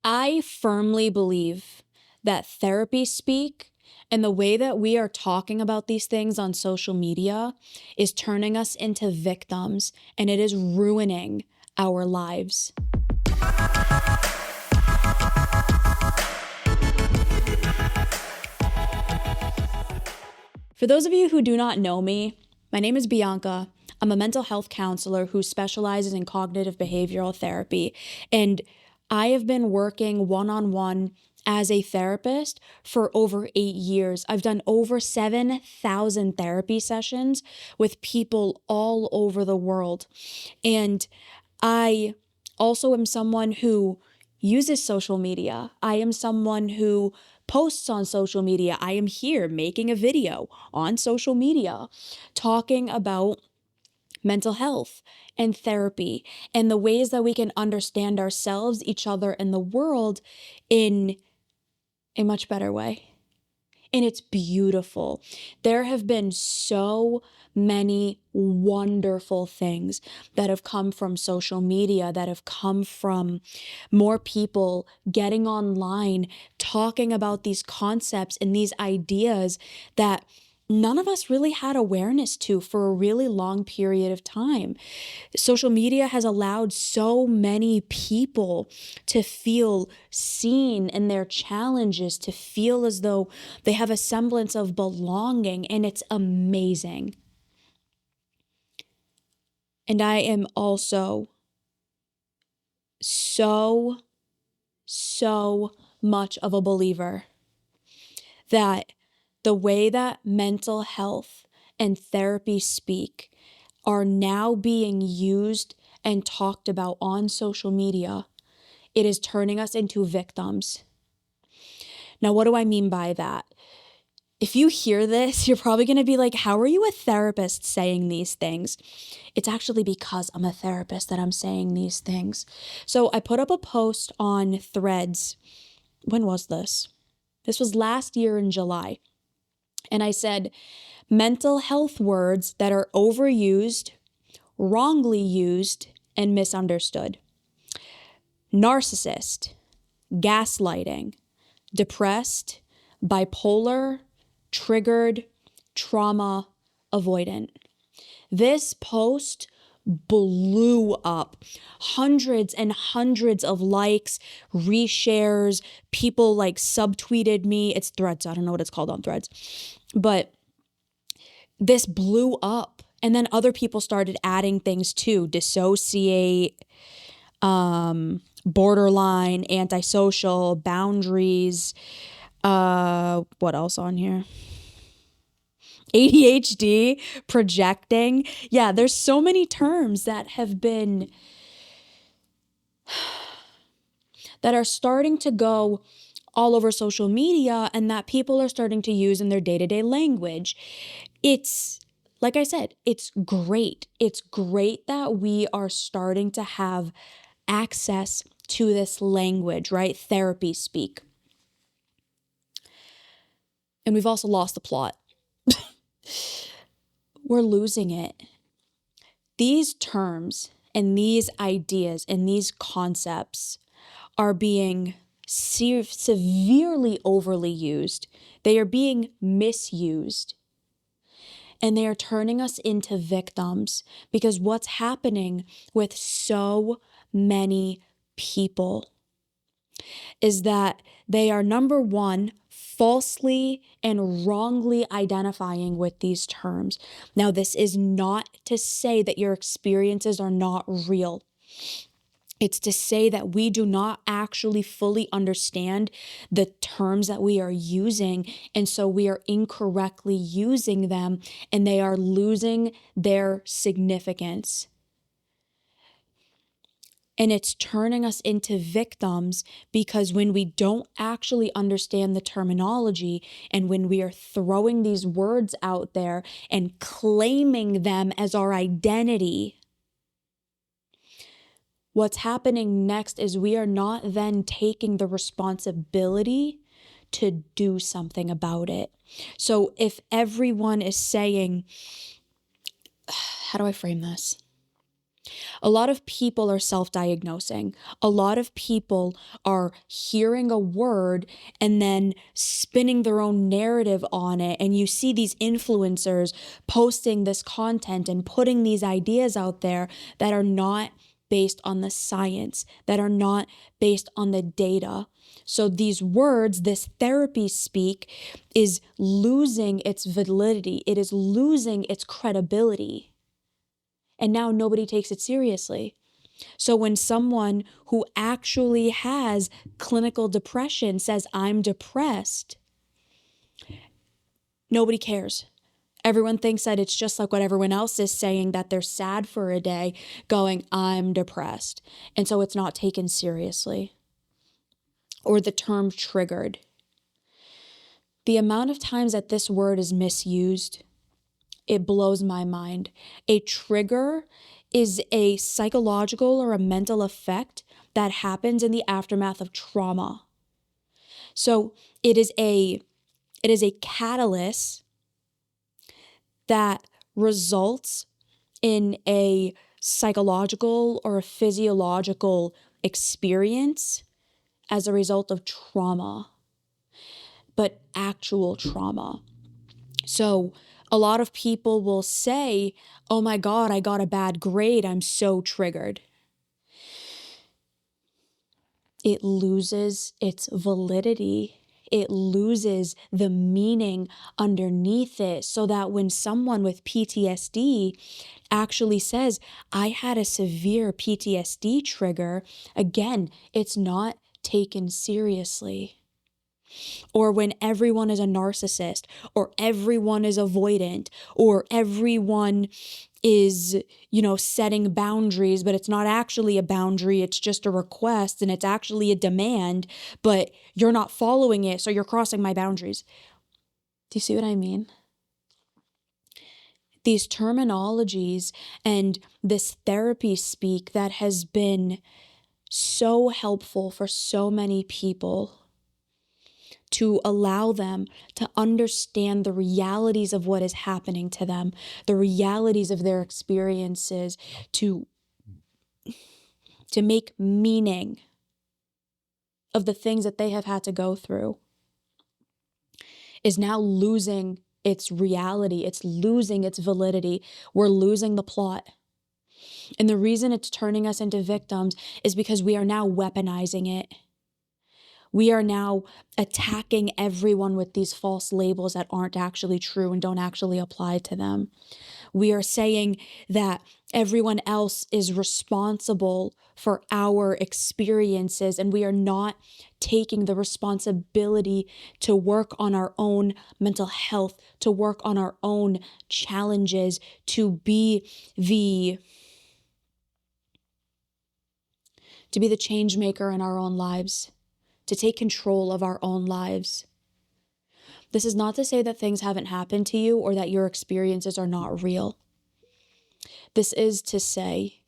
I firmly believe that therapy speak and the way that we are talking about these things on social media is turning us into victims, and it is ruining our lives. For those of you who do not know me, my name is Bianca. I'm a mental health counselor who specializes in cognitive behavioral therapy, and I have been working one-on-one as a therapist for over 8 years. I've done over 7,000 therapy sessions with people all over the world. And I also am someone who uses social media. I am someone who posts on social media. I am here making a video on social media talking about mental health and therapy and the ways that we can understand ourselves, each other, and the world in a much better way. And it's beautiful. There have been so many wonderful things that have come from social media, that have come from more people getting online, talking about these concepts and these ideas that none of us really had awareness to for a really long period of time. Social media has allowed so many people to feel seen in their challenges, to feel as though they have a semblance of belonging, and it's amazing. And I am also so much of a believer that the way that mental health and therapy speak are now being used and talked about on social media, it is turning us into victims. Now, what do I mean by that? If you hear this, you're probably going to be like, how are you a therapist saying these things? It's actually because I'm a therapist that I'm saying these things. So I put up a post on Threads. When was this? This was last year in July. And I said, mental health words that are overused, wrongly used, and misunderstood. Narcissist, gaslighting, depressed, bipolar, triggered, trauma, avoidant. This post blew up. Hundreds and hundreds of likes, reshares, people like subtweeted me. It's Threads. I don't know what it's called on Threads. But this blew up. And then other people started adding things too. Dissociate, borderline, antisocial, boundaries. What else on here? ADHD, projecting. Yeah, there's so many terms that have been, that are starting to go all over social media and that people are starting to use in their day-to-day language. It's, like I said, it's great. It's great that we are starting to have access to this language, right? Therapy speak. And we've also lost the plot. We're losing it. These terms and these ideas and these concepts are being severely overly used. They are being misused. And they are turning us into victims because what's happening with so many people is that they are, number one, falsely and wrongly identifying with these terms. Now, this is not to say that your experiences are not real. It's to say that we do not actually fully understand the terms that we are using, and so we are incorrectly using them, and they are losing their significance. And it's turning us into victims because when we don't actually understand the terminology and when we are throwing these words out there and claiming them as our identity, what's happening next is we are not then taking the responsibility to do something about it. So if everyone is saying, how do I frame this? A lot of people are self-diagnosing. A lot of people are hearing a word and then spinning their own narrative on it. And you see these influencers posting this content and putting these ideas out there that are not based on the science, that are not based on the data. So these words, this therapy speak, is losing its validity. It is losing its credibility. And now nobody takes it seriously. So when someone who actually has clinical depression says, I'm depressed, nobody cares. Everyone thinks that it's just like what everyone else is saying, that they're sad for a day, going, I'm depressed. And so it's not taken seriously. Or the term triggered. The amount of times that this word is misused, it blows my mind. A trigger is a psychological or a mental effect that happens in the aftermath of trauma. So it is a catalyst that results in a psychological or a physiological experience as a result of trauma, but actual trauma. So a lot of people will say, oh my God, I got a bad grade. I'm so triggered. It loses its validity. It loses the meaning underneath it, so that when someone with PTSD actually says, I had a severe PTSD trigger, again, it's not taken seriously. Or when everyone is a narcissist, or everyone is avoidant, or everyone is, setting boundaries, but it's not actually a boundary, it's just a request, and it's actually a demand, but you're not following it, so you're crossing my boundaries. Do you see what I mean? These terminologies and this therapy speak that has been so helpful for so many people, to allow them to understand the realities of what is happening to them, the realities of their experiences, to make meaning of the things that they have had to go through, is now losing its reality. It's losing its validity. We're losing the plot. And the reason it's turning us into victims is because we are now weaponizing it. We are now attacking everyone with these false labels that aren't actually true and don't actually apply to them. We are saying that everyone else is responsible for our experiences, and we are not taking the responsibility to work on our own mental health, to work on our own challenges, to be the change maker in our own lives, to take control of our own lives. This is not to say that things haven't happened to you or that your experiences are not real. This is to say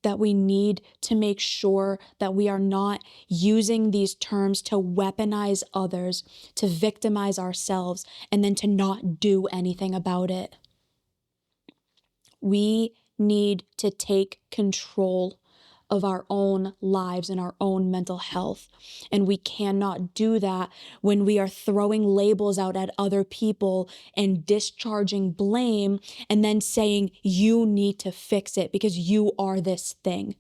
that we need to make sure that we are not using these terms to weaponize others, to victimize ourselves, and then to not do anything about it. We need to take control of our own lives and our own mental health. And we cannot do that when we are throwing labels out at other people and discharging blame and then saying, you need to fix it because you are this thing.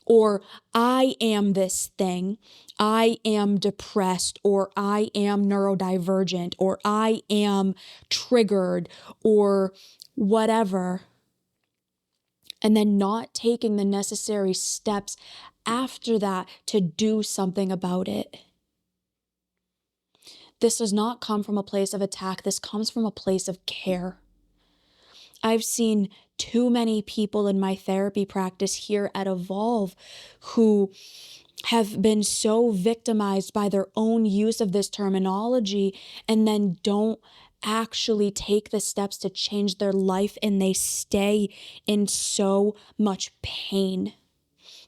Or I am this thing. I am depressed, or I am neurodivergent, or I am triggered, or whatever. And then not taking the necessary steps after that to do something about it. This does not come from a place of attack. This comes from a place of care. I've seen too many people in my therapy practice here at Evolve who have been so victimized by their own use of this terminology and then don't actually take the steps to change their life, and they stay in so much pain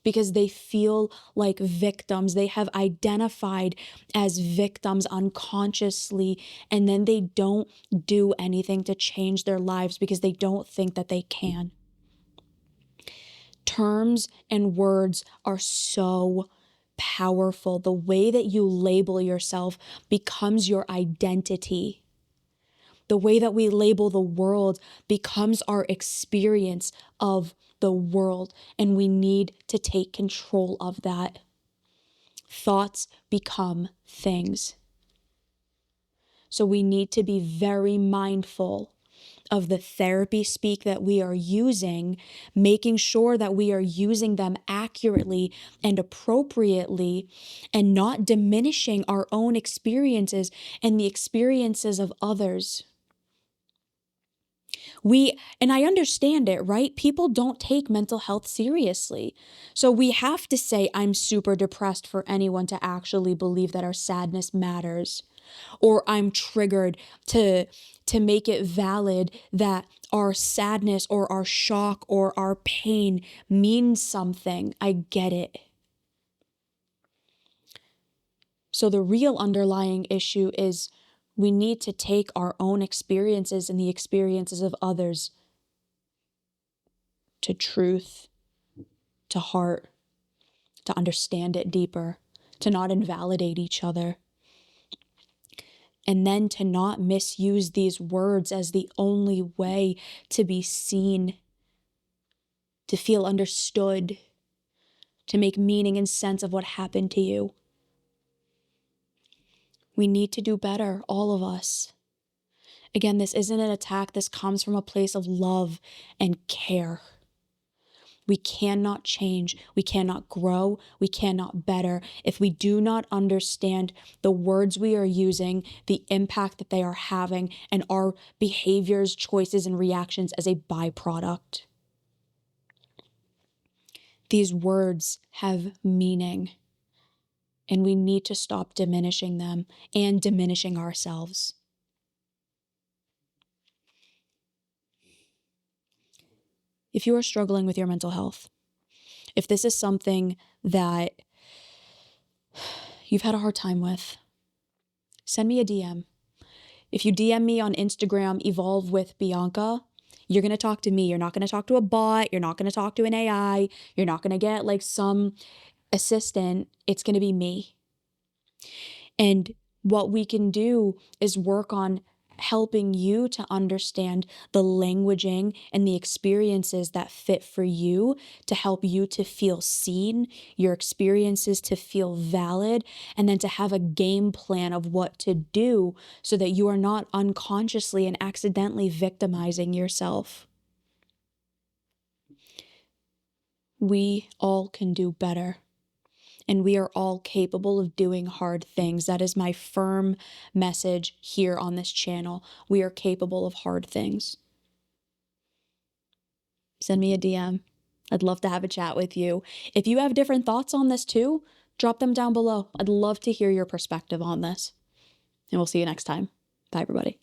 because they feel like victims. They have identified as victims unconsciously, and then they don't do anything to change their lives because they don't think that they can. Terms and words are so powerful. The way that you label yourself becomes your identity. The way that we label the world becomes our experience of the world, and we need to take control of that. Thoughts become things. So we need to be very mindful of the therapy speak that we are using, making sure that we are using them accurately and appropriately, and not diminishing our own experiences and the experiences of others. And I understand it, right? People don't take mental health seriously. So we have to say, I'm super depressed for anyone to actually believe that our sadness matters. Or I'm triggered to make it valid that our sadness or our shock or our pain means something. I get it. So the real underlying issue is we need to take our own experiences and the experiences of others to truth, to heart, to understand it deeper, to not invalidate each other. And then to not misuse these words as the only way to be seen, to feel understood, to make meaning and sense of what happened to you. We need to do better, all of us. Again, this isn't an attack. This comes from a place of love and care. We cannot change, we cannot grow, we cannot better if we do not understand the words we are using, the impact that they are having, and our behaviors, choices, and reactions as a byproduct. These words have meaning, and we need to stop diminishing them and diminishing ourselves. If you are struggling with your mental health, if this is something that you've had a hard time with, send me a DM. If you DM me on Instagram, Evolve with Bianca, you're going to talk to me. You're not going to talk to a bot. You're not going to talk to an AI. You're not going to get like some assistant. It's going to be me. And what we can do is work on helping you to understand the languaging and the experiences that fit for you to help you to feel seen, your experiences to feel valid, and then to have a game plan of what to do so that you are not unconsciously and accidentally victimizing yourself. We all can do better. And we are all capable of doing hard things. That is my firm message here on this channel. We are capable of hard things. Send me a DM. I'd love to have a chat with you. If you have different thoughts on this too, drop them down below. I'd love to hear your perspective on this. And we'll see you next time. Bye, everybody.